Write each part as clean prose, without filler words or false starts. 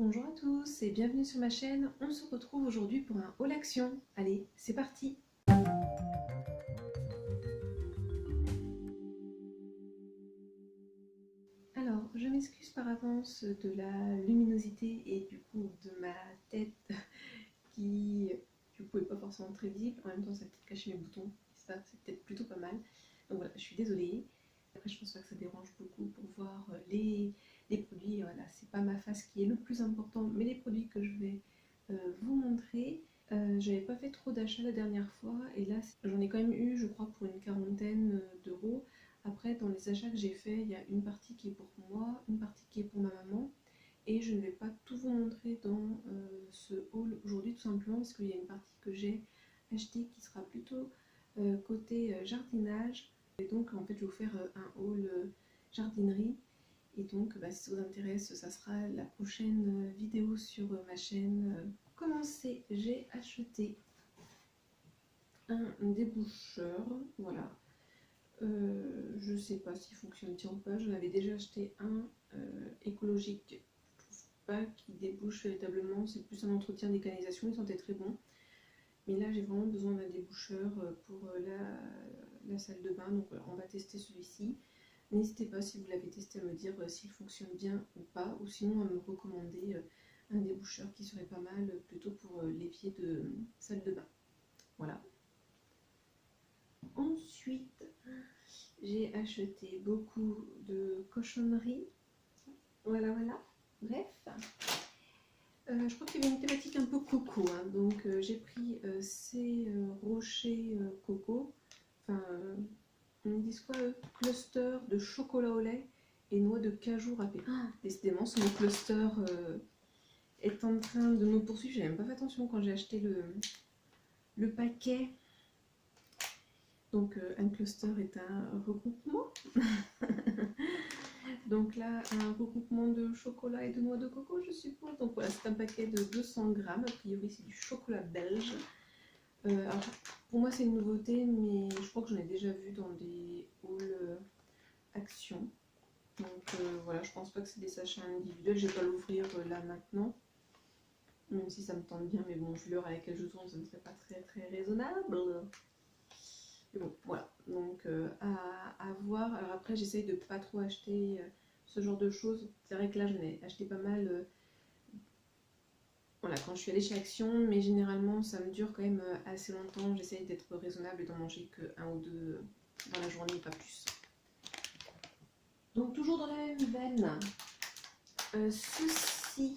Bonjour à tous et bienvenue sur ma chaîne. On se retrouve aujourd'hui pour un haul action. Allez, c'est parti! Alors, je m'excuse par avance de la luminosité et du coup de ma tête qui du coup est pas forcément très visible. En même temps, ça peut-être cacher mes boutons. Ça, c'est peut-être plutôt pas mal. Donc voilà, je suis désolée. Après, je pense pas que ça dérange beaucoup pour voir les produits. Voilà, c'est pas ma face qui est le plus important, mais les produits que je vais vous montrer. J'avais pas fait trop d'achats la dernière fois et là j'en ai quand même eu, je crois, pour une quarantaine d'euros. Après, dans les achats que j'ai fait, il y a une partie qui est pour moi, une partie qui est pour ma maman, et je ne vais pas tout vous montrer dans ce haul aujourd'hui, tout simplement parce qu'il y a une partie que j'ai achetée qui sera plutôt côté jardinage, et donc en fait je vais vous faire un haul jardinerie. Et donc, si ça vous intéresse, ça sera la prochaine vidéo sur ma chaîne. Pour commencer, j'ai acheté un déboucheur, voilà. Je sais pas s'il fonctionne bien ou pas, j'en avais déjà acheté un écologique. Je trouve pas qu'il débouche véritablement, c'est plus un entretien des canalisations, il sentait très bon. Mais là, j'ai vraiment besoin d'un déboucheur pour la salle de bain, donc on va tester celui-ci. N'hésitez pas, si vous l'avez testé, à me dire s'il fonctionne bien ou pas, ou sinon à me recommander un déboucheur qui serait pas mal plutôt pour l'évier de salle de bain. Voilà. Ensuite, j'ai acheté beaucoup de cochonneries. Voilà, voilà. Bref. Je crois qu'il y avait une thématique un peu coco, hein. Donc j'ai pris ces rochers coco. Enfin, ils disent quoi, cluster de chocolat au lait et noix de cajou râpée. Ah, décidément, ce mot cluster est en train de me poursuivre. J'ai même pas fait attention quand j'ai acheté le paquet. Donc, un cluster est un regroupement. Donc là, un regroupement de chocolat et de noix de coco, je suppose. Donc voilà, c'est un paquet de 200 grammes. A priori, c'est du chocolat belge. Alors, pour moi, c'est une nouveauté, mais je crois que j'en ai déjà vu dans des hauls action. Donc voilà, je pense pas que c'est des sachets individuels. Je vais pas l'ouvrir là maintenant, même si ça me tente bien, mais bon, vu l'heure à laquelle je tourne, ça ne serait pas très raisonnable. Mais bon, voilà, donc à voir. Alors après, j'essaye de pas trop acheter ce genre de choses. C'est vrai que là, j'en ai acheté pas mal voilà, quand je suis allée chez Action, mais généralement, ça me dure quand même assez longtemps. J'essaye d'être raisonnable et d'en manger que un ou deux dans la journée, pas plus. Donc toujours dans la même veine, ceci,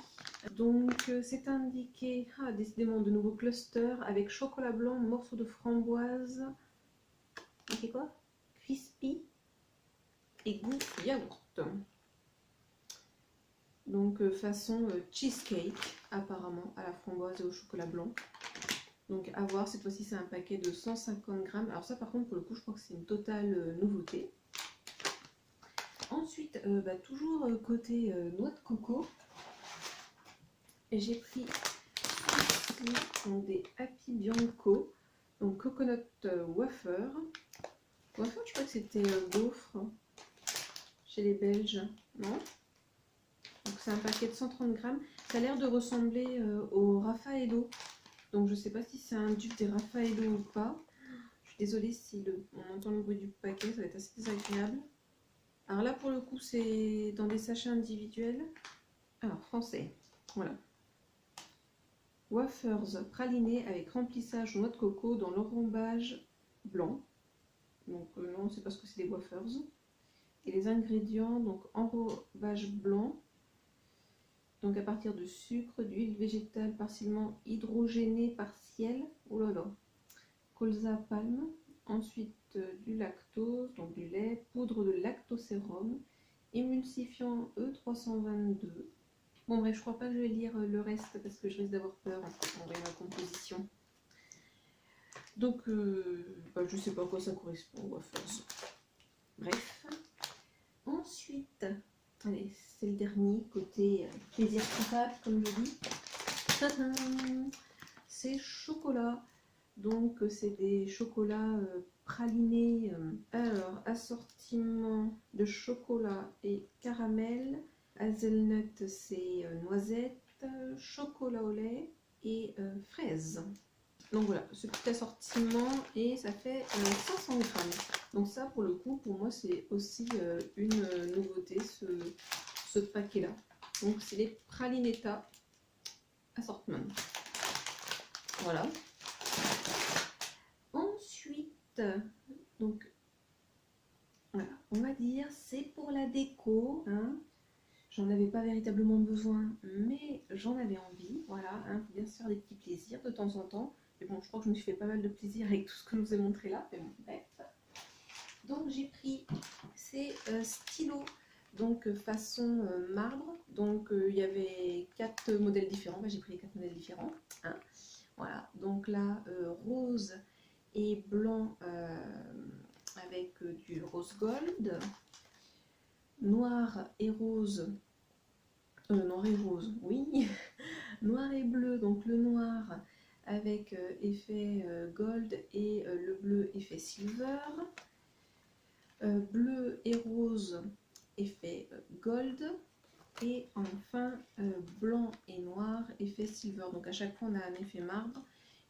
donc c'est indiqué, décidément de nouveaux clusters avec chocolat blanc, morceaux de framboise, ok quoi, crispy et goût yaourt. Donc façon cheesecake apparemment à la framboise et au chocolat blanc. Donc à voir, cette fois-ci c'est un paquet de 150 grammes. Alors ça par contre pour le coup je crois que c'est une totale nouveauté. Ensuite, toujours côté noix de coco, j'ai pris ceci, donc des Happy Bianco, donc coconut wafer. Wafer, je crois que c'était gaufre chez les Belges, non? Donc c'est un paquet de 130 grammes. Ça a l'air de ressembler au Raffaello. Donc je sais pas si c'est un dupe des Raffaello ou pas. Je suis désolée si on entend le bruit du paquet, ça va être assez désagréable. Alors là pour le coup c'est dans des sachets individuels. Alors français, voilà. Wafers pralinés avec remplissage aux noix de coco dans l'enrobage blanc. Donc non, on ne sait pas ce que c'est des wafers. Et les ingrédients, donc enrobage blanc, donc à partir de sucre, d'huile végétale partiellement hydrogénée partielle, oh là là, colza palme, ensuite du lactose, donc du lait, poudre de lactosérum, émulsifiant E322. Bon bref, je crois pas que je vais lire le reste parce que je risque d'avoir peur en voyant la composition. Donc, je sais pas à quoi ça correspond, on va faire ça. Bref. Ensuite, allez, c'est le dernier, côté plaisir coupable, comme je dis. C'est chocolat. Donc, c'est des chocolats pralinés. Alors, assortiment de chocolat et caramel. Hazelnut, c'est noisette. chocolat au lait et fraise. Donc voilà, ce petit assortiment et ça fait 500 grammes. Donc ça pour le coup, pour moi c'est aussi une nouveauté ce paquet là. Donc c'est les Pralinetta Assortment. Voilà. Ensuite, donc voilà, on va dire c'est pour la déco. Hein. J'en avais pas véritablement besoin, mais j'en avais envie. Voilà, hein, faut bien se faire des petits plaisirs de temps en temps. Mais bon, je crois que je me suis fait pas mal de plaisir avec tout ce que je vous ai montré là. Mais bon, bref. Donc j'ai pris ces stylos donc façon marbre. Donc il y avait 4 modèles différents. Bah, j'ai pris les 4 modèles différents. Hein. Voilà, donc là rose et blanc avec du rose gold, noir et rose. Noir et rose, oui. Noir et bleu, donc le noir avec effet gold et le bleu effet silver. Bleu et rose effet gold. Et enfin blanc et noir effet silver. Donc à chaque fois on a un effet marbre.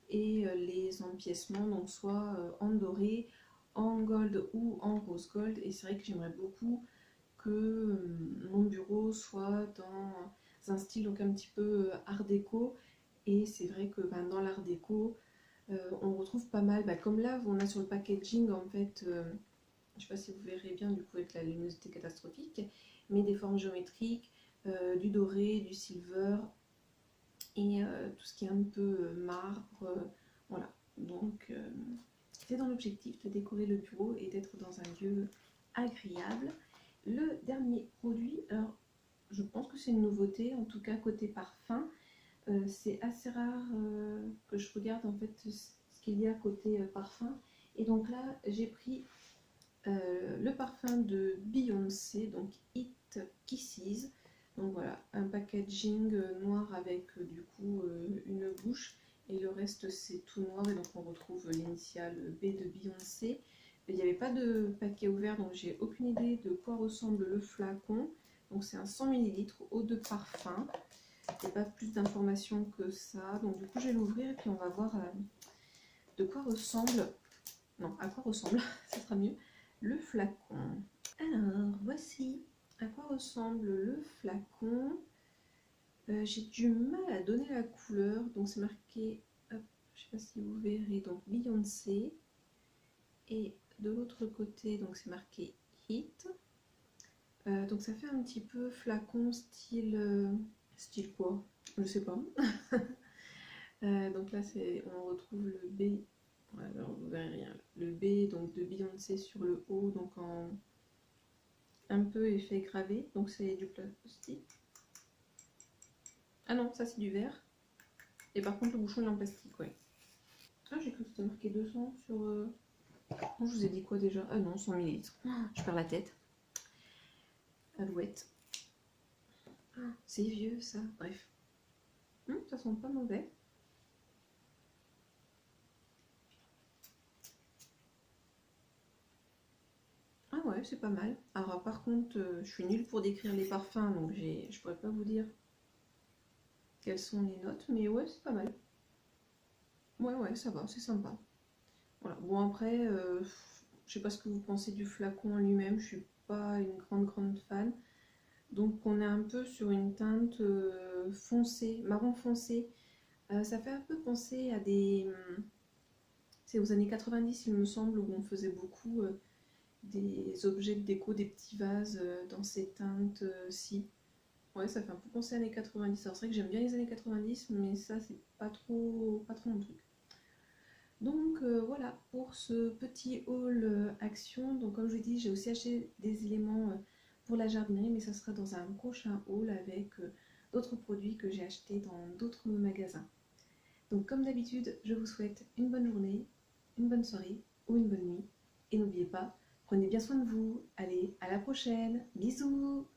Et les empiècements, donc soit en doré, en gold ou en rose gold. Et c'est vrai que j'aimerais beaucoup que mon bureau soit dans un style donc un petit peu art déco. Et c'est vrai que dans l'art déco, on retrouve pas mal, comme là on a sur le packaging en fait, je sais pas si vous verrez bien du coup avec la luminosité catastrophique, mais des formes géométriques, du doré, du silver et tout ce qui est un peu marbre, voilà. Donc c'est dans l'objectif de décorer le bureau et d'être dans un lieu agréable. Le dernier produit, alors je pense que c'est une nouveauté, en tout cas côté parfum. C'est assez rare que je regarde en fait ce qu'il y a côté parfum. Et donc là, j'ai pris le parfum de Beyoncé, donc It Kisses. Donc voilà, un packaging noir avec du coup une bouche. Et le reste c'est tout noir et donc on retrouve l'initiale B de Beyoncé. Il n'y avait pas de paquet ouvert donc j'ai aucune idée de quoi ressemble le flacon. Donc c'est un 100 ml eau de parfum. Il n'y a pas plus d'informations que ça. Donc du coup je vais l'ouvrir et puis on va voir de quoi ressemble. Non, à quoi ressemble, ça sera mieux. Le flacon. Alors voici à quoi ressemble le flacon. J'ai du mal à donner la couleur. Donc c'est marqué, hop, je sais pas si vous verrez, donc Beyoncé. Et de l'autre côté, donc c'est marqué Hit. Donc ça fait un petit peu flacon style... style quoi? Je sais pas. Donc là on retrouve le B. Ouais, alors vous verrez rien. Le B donc de Beyoncé sur le haut, donc en un peu effet gravé. Donc c'est du plastique. Ah non, ça c'est du verre. Et par contre le bouchon il est en plastique, ouais. Ah j'ai cru que c'était marqué 200 sur... je vous ai dit quoi déjà? Ah non, 100 ml. Je perds la tête. Alouette. C'est vieux ça, bref. Ça sent pas mauvais. Ah ouais, c'est pas mal. Alors par contre, je suis nulle pour décrire les parfums, donc je pourrais pas vous dire quelles sont les notes, mais ouais, c'est pas mal. Ouais, ça va, c'est sympa. Voilà. Bon après, je sais pas ce que vous pensez du flacon en lui-même, je suis pas une grande fan. Donc on est un peu sur une teinte foncée, marron foncé. Ça fait un peu penser à des... c'est aux années 90 il me semble, où on faisait beaucoup des objets de déco, des petits vases dans ces teintes-ci. Ouais, ça fait un peu penser aux années 90. Alors c'est vrai que j'aime bien les années 90, mais ça c'est pas trop mon truc. Donc voilà pour ce petit haul action. Donc comme je vous dis, j'ai aussi acheté des éléments pour la jardinerie, mais ça sera dans un prochain haul avec d'autres produits que j'ai achetés dans d'autres magasins. Donc comme d'habitude, je vous souhaite une bonne journée, une bonne soirée ou une bonne nuit. Et n'oubliez pas, prenez bien soin de vous. Allez, à la prochaine. Bisous!